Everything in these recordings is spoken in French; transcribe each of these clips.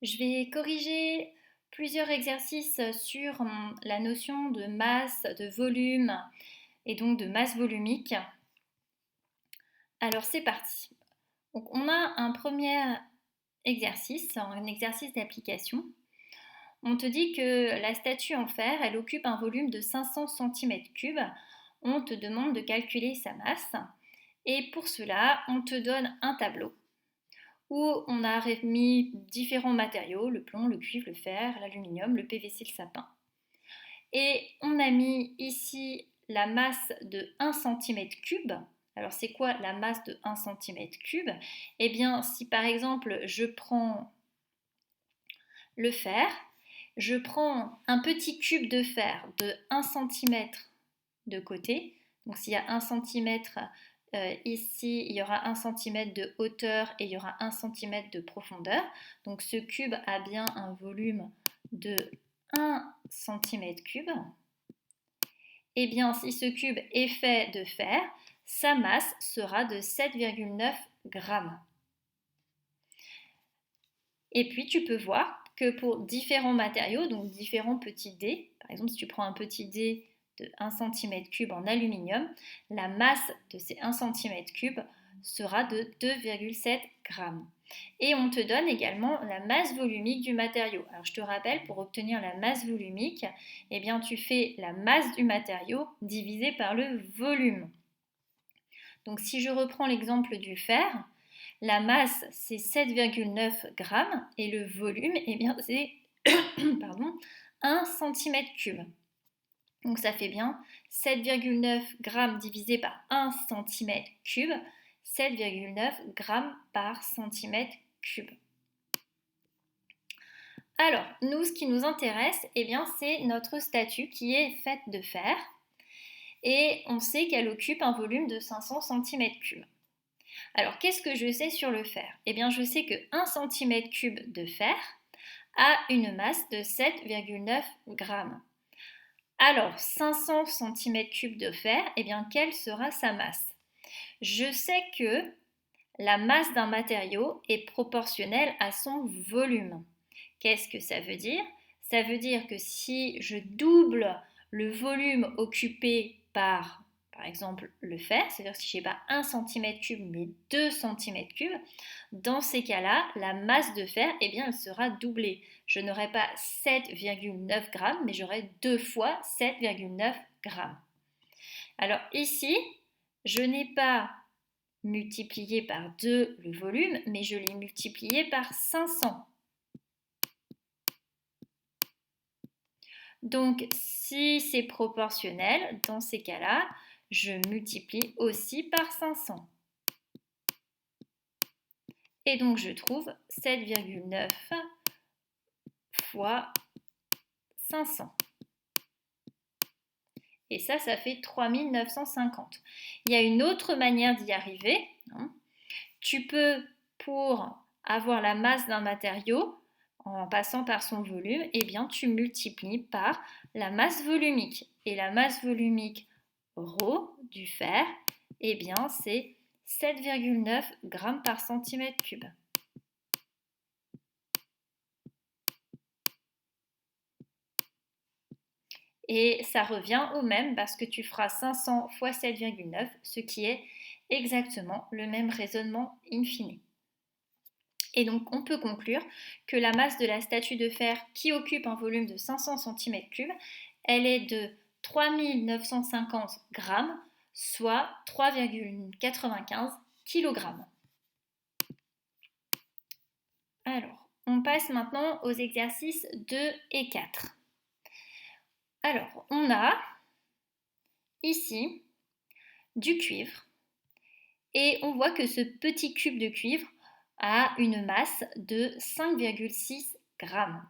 Je vais corriger plusieurs exercices sur la notion de masse, de volume et donc de masse volumique. Alors c'est parti. Donc on a un premier exercice, un exercice d'application. On te dit que la statue en fer, elle occupe un volume de 500 cm3. On te demande de calculer sa masse. Et pour cela, on te donne un tableau où on a mis différents matériaux, le plomb, le cuivre, le fer, l'aluminium, le PVC, le sapin. Et on a mis ici la masse de 1 cm3. Alors c'est quoi la masse de 1 cm3? Eh bien si par exemple je prends le fer, je prends un petit cube de fer de 1 cm de côté. Donc s'il y a 1 cm ici, il y aura 1 cm de hauteur et il y aura 1 cm de profondeur. Donc ce cube a bien un volume de 1 cm3. Eh bien, si ce cube est fait de fer, sa masse sera de 7,9 grammes. Et puis, tu peux voir que pour différents matériaux, donc différents petits dés, par exemple, si tu prends un petit dé de 1 cm3 en aluminium, la masse de ces 1 cm3 sera de 2,7 grammes. Et on te donne également la masse volumique du matériau. Alors je te rappelle, pour obtenir la masse volumique, eh bien, tu fais la masse du matériau divisé par le volume. Donc si je reprends l'exemple du fer, la masse c'est 7,9 grammes et le volume eh bien, c'est 1 cm3. Donc ça fait bien 7,9 grammes divisé par 1 cm3, 7,9 grammes par centimètre cube. Alors, nous, ce qui nous intéresse, eh bien, c'est notre statue qui est faite de fer et on sait qu'elle occupe un volume de 500 cm3. Alors, qu'est-ce que je sais sur le fer? Eh bien, je sais que 1 cm3 de fer a une masse de 7,9 grammes. Alors, 500 cm3 de fer, eh bien, quelle sera sa masse? Je sais que la masse d'un matériau est proportionnelle à son volume. Qu'est-ce que ça veut dire? Ça veut dire que si je double le volume occupé par exemple, le fer, c'est-à-dire si je n'ai pas 1 cm3 mais 2 cm3, dans ces cas-là, la masse de fer, eh bien, elle sera doublée. Je n'aurai pas 7,9 grammes, mais j'aurai 2 fois 7,9 grammes. Alors ici, je n'ai pas multiplié par 2 le volume, mais je l'ai multiplié par 500. Donc, si c'est proportionnel, dans ces cas-là, je multiplie aussi par 500. Et donc, je trouve 7,9 fois 500. Et ça fait 3950. Il y a une autre manière d'y arriver. Tu peux, pour avoir la masse d'un matériau, en passant par son volume, eh bien, tu multiplies par la masse volumique. Et la masse volumique ρ du fer, eh bien, c'est 7,9 grammes par centimètre cube. Et ça revient au même parce que tu feras 500 fois 7,9, ce qui est exactement le même raisonnement in fine. Et donc on peut conclure que la masse de la statue de fer qui occupe un volume de 500 cm3, elle est de 3950 grammes, soit 3,95 kg. Alors, on passe maintenant aux exercices 2 et 4. Alors, on a ici du cuivre et on voit que ce petit cube de cuivre a une masse de 5,6 grammes.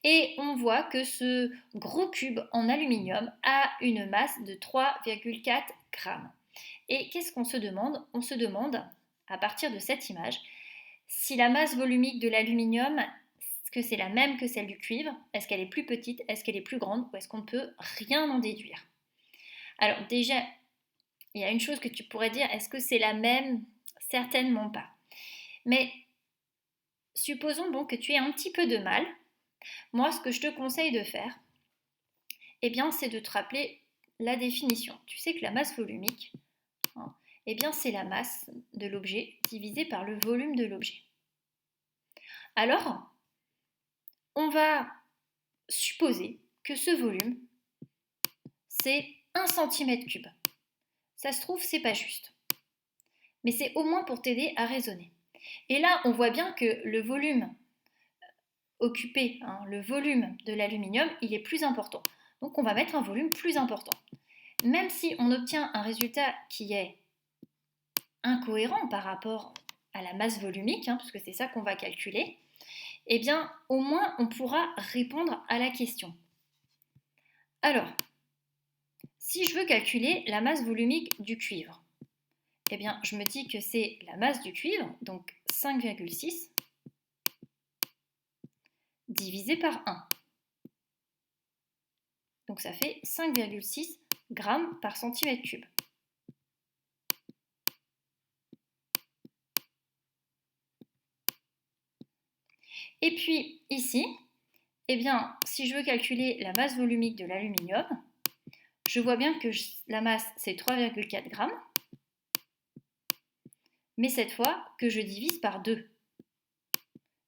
Et on voit que ce gros cube en aluminium a une masse de 3,4 grammes. Et qu'est-ce qu'on se demande? On se demande, à partir de cette image, si la masse volumique de l'aluminium, est-ce que c'est la même que celle du cuivre? Est-ce qu'elle est plus petite? Est-ce qu'elle est plus grande? Ou est-ce qu'on ne peut rien en déduire? Alors déjà, il y a une chose que tu pourrais dire, est-ce que c'est la même? Certainement pas. Mais supposons donc que tu aies un petit peu de mal. Moi, ce que je te conseille de faire, eh bien, c'est de te rappeler la définition. Tu sais que la masse volumique, hein, eh bien, c'est la masse de l'objet divisée par le volume de l'objet. Alors, on va supposer que ce volume, c'est 1 cm3. Ça se trouve, c'est pas juste. Mais c'est au moins pour t'aider à raisonner. Et là, on voit bien que le volume occupé, hein, le volume de l'aluminium, il est plus important. Donc on va mettre un volume plus important. Même si on obtient un résultat qui est incohérent par rapport à la masse volumique, hein, puisque c'est ça qu'on va calculer, eh bien au moins on pourra répondre à la question. Alors, si je veux calculer la masse volumique du cuivre, eh bien je me dis que c'est la masse du cuivre, donc 5,6 divisé par 1. Donc ça fait 5,6 grammes par centimètre cube. Et puis ici, eh bien, si je veux calculer la masse volumique de l'aluminium, je vois bien que la masse c'est 3,4 grammes, mais cette fois que je divise par 2.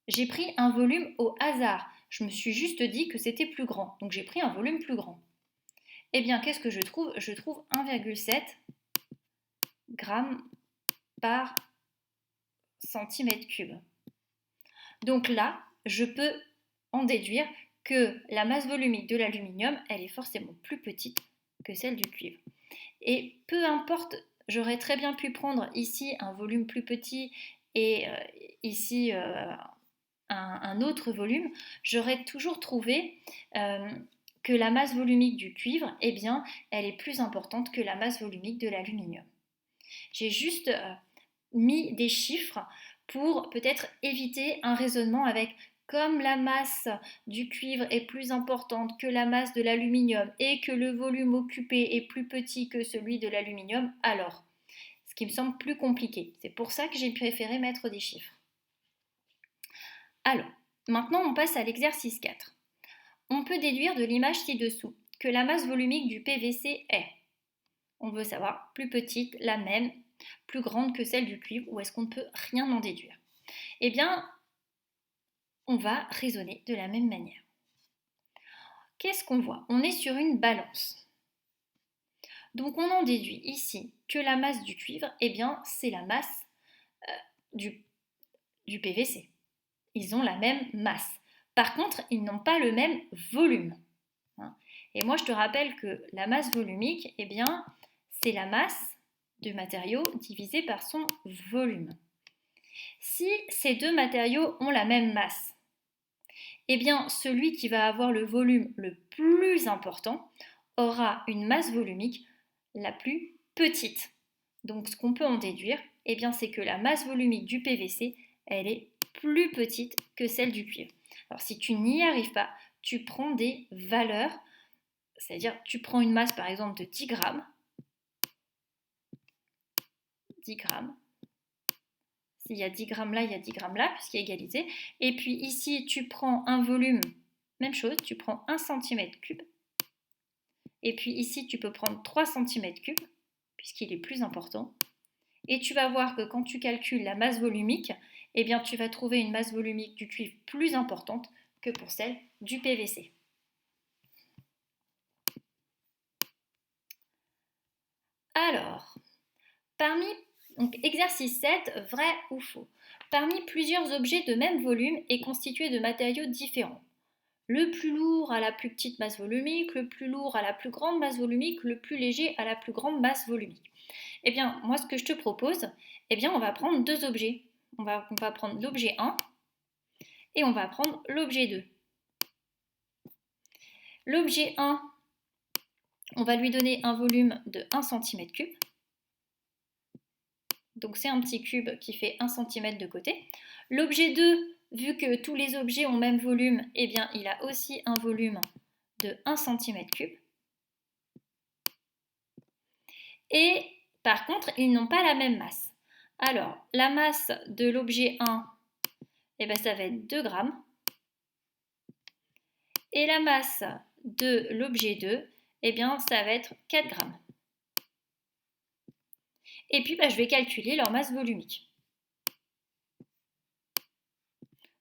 J'ai pris un volume au hasard. Je me suis juste dit que c'était plus grand, donc j'ai pris un volume plus grand. Eh bien, qu'est-ce que je trouve? Je trouve 1,7 grammes par centimètre cube. Donc là, je peux en déduire que la masse volumique de l'aluminium, elle est forcément plus petite que celle du cuivre. Et peu importe, j'aurais très bien pu prendre ici un volume plus petit et ici un autre volume, j'aurais toujours trouvé que la masse volumique du cuivre, eh bien, elle est plus importante que la masse volumique de l'aluminium. J'ai juste mis des chiffres pour peut-être éviter un raisonnement avec comme la masse du cuivre est plus importante que la masse de l'aluminium et que le volume occupé est plus petit que celui de l'aluminium, alors, ce qui me semble plus compliqué. C'est pour ça que j'ai préféré mettre des chiffres. Alors, maintenant on passe à l'exercice 4. On peut déduire de l'image ci-dessous que la masse volumique du PVC est, on veut savoir, plus petite, la même, plus grande que celle du cuivre, ou est-ce qu'on ne peut rien en déduire? Eh bien, on va raisonner de la même manière. Qu'est-ce qu'on voit? On est sur une balance. Donc on en déduit ici que la masse du cuivre, eh bien, c'est la masse du PVC. Ils ont la même masse. Par contre, ils n'ont pas le même volume. Et moi, je te rappelle que la masse volumique, eh bien, c'est la masse du matériau divisée par son volume. Si ces deux matériaux ont la même masse, eh bien, celui qui va avoir le volume le plus important aura une masse volumique la plus petite. Donc, ce qu'on peut en déduire, eh bien, c'est que la masse volumique du PVC, elle est plus petite que celle du cuivre. Alors, si tu n'y arrives pas, tu prends des valeurs, c'est-à-dire tu prends une masse par exemple de 10 grammes, 10 grammes. S'il y a 10 grammes là, il y a 10 grammes là, puisqu'il est égalisé. Et puis ici, tu prends un volume, même chose, tu prends 1 cm3. Et puis ici, tu peux prendre 3 cm3, puisqu'il est plus important. Et tu vas voir que quand tu calcules la masse volumique, eh bien, tu vas trouver une masse volumique du cuivre plus importante que pour celle du PVC. Alors, donc, exercice 7, vrai ou faux. Parmi plusieurs objets de même volume et constitués de matériaux différents. Le plus lourd a la plus petite masse volumique, le plus lourd a la plus grande masse volumique, le plus léger a la plus grande masse volumique. Eh bien, moi, ce que je te propose, eh bien, on va prendre deux objets. On va prendre l'objet 1 et on va prendre l'objet 2. L'objet 1, on va lui donner un volume de 1 cm3. Donc c'est un petit cube qui fait 1 cm de côté. L'objet 2, vu que tous les objets ont le même volume, eh bien il a aussi un volume de 1 cm3. Et par contre, ils n'ont pas la même masse. Alors, la masse de l'objet 1, eh ben, ça va être 2 grammes. Et la masse de l'objet 2, eh bien, ça va être 4 grammes. Et puis, je vais calculer leur masse volumique.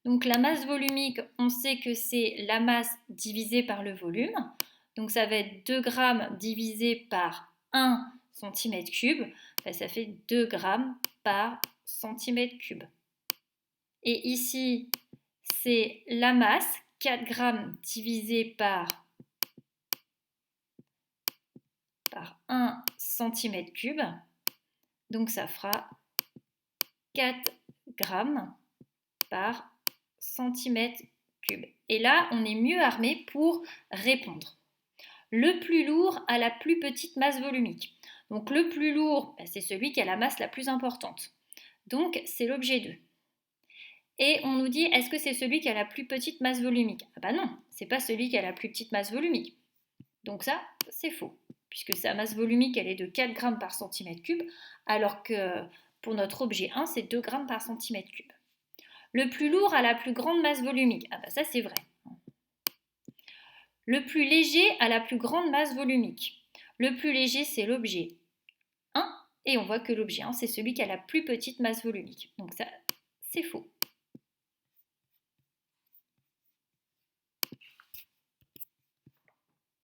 Donc, la masse volumique, on sait que c'est la masse divisée par le volume. Donc, ça va être 2 grammes divisé par 1 cm3. Ça fait 2 grammes par centimètre cube. Et ici, c'est la masse, 4 grammes divisé par 1 cm3. Donc, ça fera 4 grammes par centimètre cube. Et là, on est mieux armé pour répondre. Le plus lourd a la plus petite masse volumique. Donc, le plus lourd, c'est celui qui a la masse la plus importante. Donc, c'est l'objet 2. Et on nous dit, est-ce que c'est celui qui a la plus petite masse volumique? Ah bah non, c'est pas celui qui a la plus petite masse volumique. Donc ça, c'est faux, puisque sa masse volumique, elle est de 4 grammes par centimètre cube, alors que pour notre objet 1, c'est 2 grammes par centimètre cube. Le plus lourd a la plus grande masse volumique. Ah bah ça, c'est vrai. Le plus léger a la plus grande masse volumique. Le plus léger, c'est l'objet 1, et on voit que l'objet 1, c'est celui qui a la plus petite masse volumique. Donc ça, c'est faux.